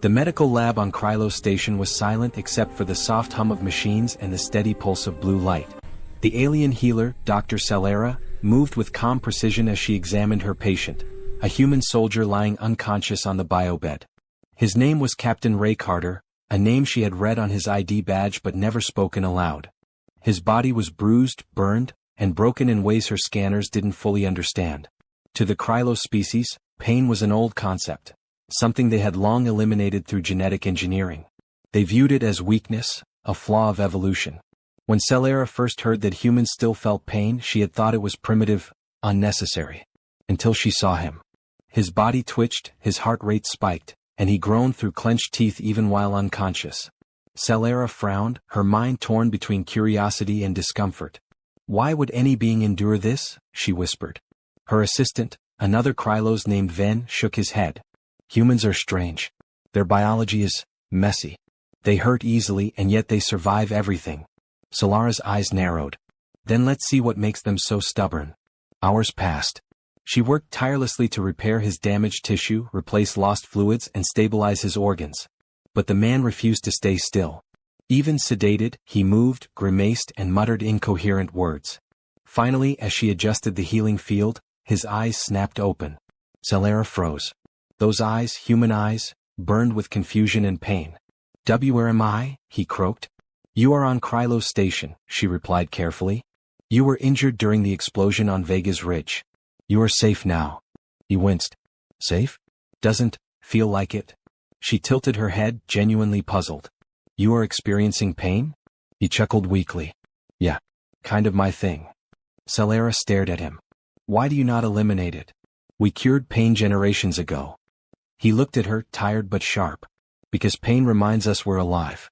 The medical lab on Krylos Station was silent except for the soft hum of machines and the steady pulse of blue light. The alien healer, Dr. Celera, moved with calm precision as she examined her patient, a human soldier lying unconscious on the biobed. His name was Captain Ray Carter, a name she had read on his ID badge but never spoken aloud. His body was bruised, burned, and broken in ways her scanners didn't fully understand. To the Krylos species, pain was an old concept, something they had long eliminated through genetic engineering. They viewed it as weakness, a flaw of evolution. When Celera first heard that humans still felt pain, she had thought it was primitive, unnecessary. Until she saw him. His body twitched, his heart rate spiked, and he groaned through clenched teeth even while unconscious. Celera frowned, her mind torn between curiosity and discomfort. "Why would any being endure this?" she whispered. Her assistant, another Krylos named Ven, shook his head. "Humans are strange. Their biology is messy. They hurt easily and yet they survive everything." Celera's eyes narrowed. "Then let's see what makes them so stubborn." Hours passed. She worked tirelessly to repair his damaged tissue, replace lost fluids, and stabilize his organs. But the man refused to stay still. Even sedated, he moved, grimaced, and muttered incoherent words. Finally, as she adjusted the healing field, his eyes snapped open. Celera froze. Those eyes, human eyes, burned with confusion and pain. "Where am I?" he croaked. "You are on Krylos Station," she replied carefully. "You were injured during the explosion on Vega's Ridge. You are safe now." He winced. "Safe? Doesn't feel like it." She tilted her head, genuinely puzzled. "You are experiencing pain?" He chuckled weakly. "Yeah, kind of my thing." Celera stared at him. "Why do you not eliminate it? We cured pain generations ago." He looked at her, tired but sharp. "Because pain reminds us we're alive."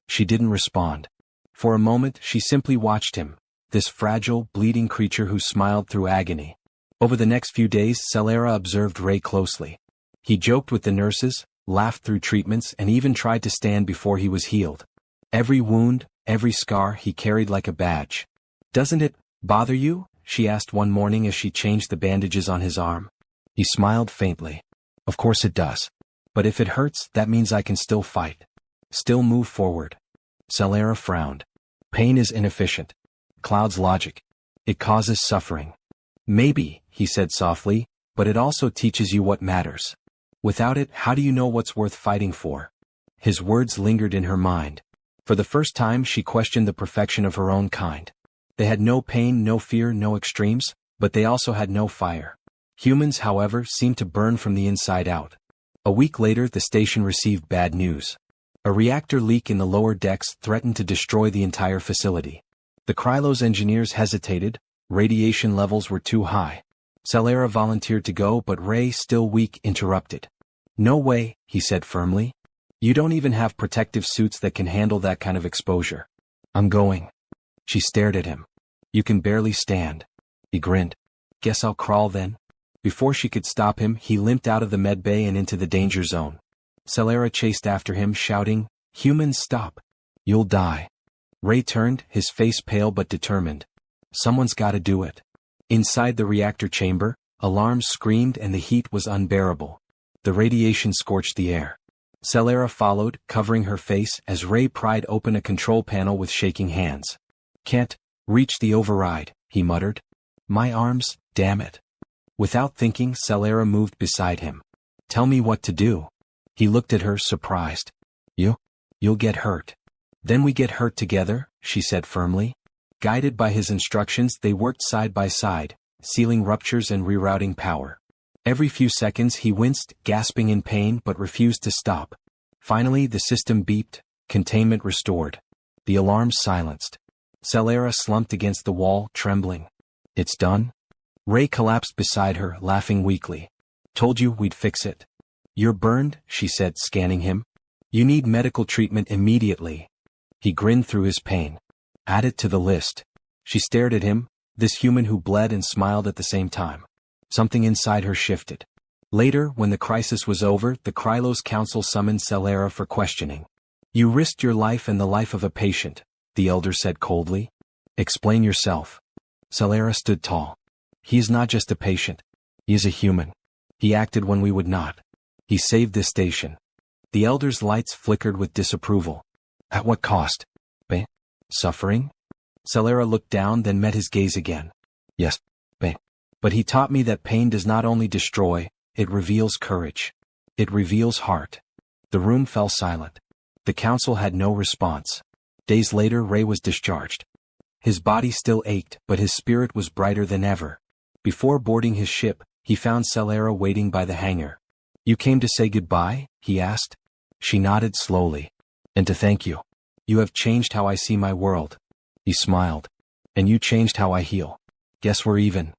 She didn't respond. For a moment she simply watched him, this fragile, bleeding creature who smiled through agony. Over the next few days Celera observed Ray closely. He joked with the nurses, laughed through treatments, and even tried to stand before he was healed. Every wound, every scar he carried like a badge. "Doesn't it bother you?" she asked one morning as she changed the bandages on his arm. He smiled faintly. "Of course it does. But if it hurts, that means I can still fight. Still move forward." Celera frowned. "Pain is inefficient. Cloud's logic. It causes suffering." "Maybe," he said softly, "but it also teaches you what matters. Without it, how do you know what's worth fighting for?" His words lingered in her mind. For the first time she questioned the perfection of her own kind. They had no pain, no fear, no extremes, but they also had no fire. Humans, however, seemed to burn from the inside out. A week later the station received bad news. A reactor leak in the lower decks threatened to destroy the entire facility. The Krylos engineers hesitated. Radiation levels were too high. Celera volunteered to go, but Ray, still weak, interrupted. "No way," he said firmly. "You don't even have protective suits that can handle that kind of exposure." "I'm going." She stared at him. "You can barely stand." He grinned. "Guess I'll crawl then." Before she could stop him, he limped out of the medbay and into the danger zone. Celera chased after him, shouting, "Humans, stop. You'll die." Ray turned, his face pale but determined. "Someone's gotta do it." Inside the reactor chamber, alarms screamed and the heat was unbearable. The radiation scorched the air. Celera followed, covering her face, as Ray pried open a control panel with shaking hands. "Can't reach the override," he muttered. "My arms, damn it." Without thinking, Celera moved beside him. "Tell me what to do." He looked at her, surprised. You'll get hurt." "Then we get hurt together," she said firmly. Guided by his instructions, they worked side by side, sealing ruptures and rerouting power. Every few seconds he winced, gasping in pain, but refused to stop. Finally the system beeped, containment restored. The alarms silenced. Celera slumped against the wall, trembling. "It's done?" Ray collapsed beside her, laughing weakly. "Told you we'd fix it." "You're burned," she said, scanning him. "You need medical treatment immediately." He grinned through his pain. "Add it to the list." She stared at him, this human who bled and smiled at the same time. Something inside her shifted. Later, when the crisis was over, the Krylos Council summoned Celera for questioning. "You risked your life and the life of a patient," the elder said coldly. "Explain yourself." Celera stood tall. "He is not just a patient. He is a human. He acted when we would not. He saved this station." The elder's lights flickered with disapproval. At what cost? Bae? Suffering? Celera looked down, then met his gaze again. Yes, bae. But he taught me that pain does not only destroy, it reveals courage. It reveals heart. The room fell silent. The council had no response. Days later, Ray was discharged. His body still ached, but his spirit was brighter than ever. Before boarding his ship, he found Celera waiting by the hangar. You came to say goodbye? He asked. She nodded slowly. And to thank you. You have changed how I see my world. He smiled. And you changed how I heal. Guess we're even.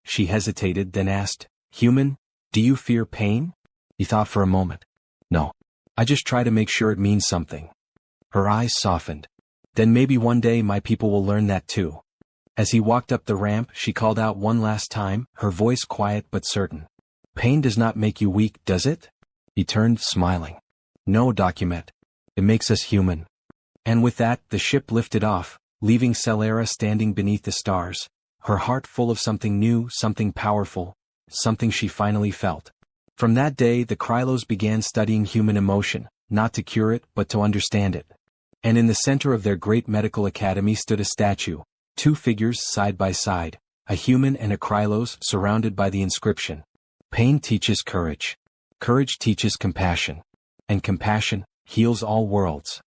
She hesitated, then asked, Human, do you fear pain? He thought for a moment. No. I just try to make sure it means something. Her eyes softened. Then maybe one day my people will learn that too. As he walked up the ramp, she called out one last time, her voice quiet but certain. Pain does not make you weak, does it? He turned, smiling. No, Document. It makes us human. And with that, the ship lifted off, leaving Celera standing beneath the stars, her heart full of something new, something powerful, something she finally felt. From that day, the Krylos began studying human emotion, not to cure it, but to understand it. And in the center of their great medical academy stood a statue, two figures side by side, a human and a Krylos surrounded by the inscription. Pain teaches courage. Courage teaches compassion. And compassion heals all worlds.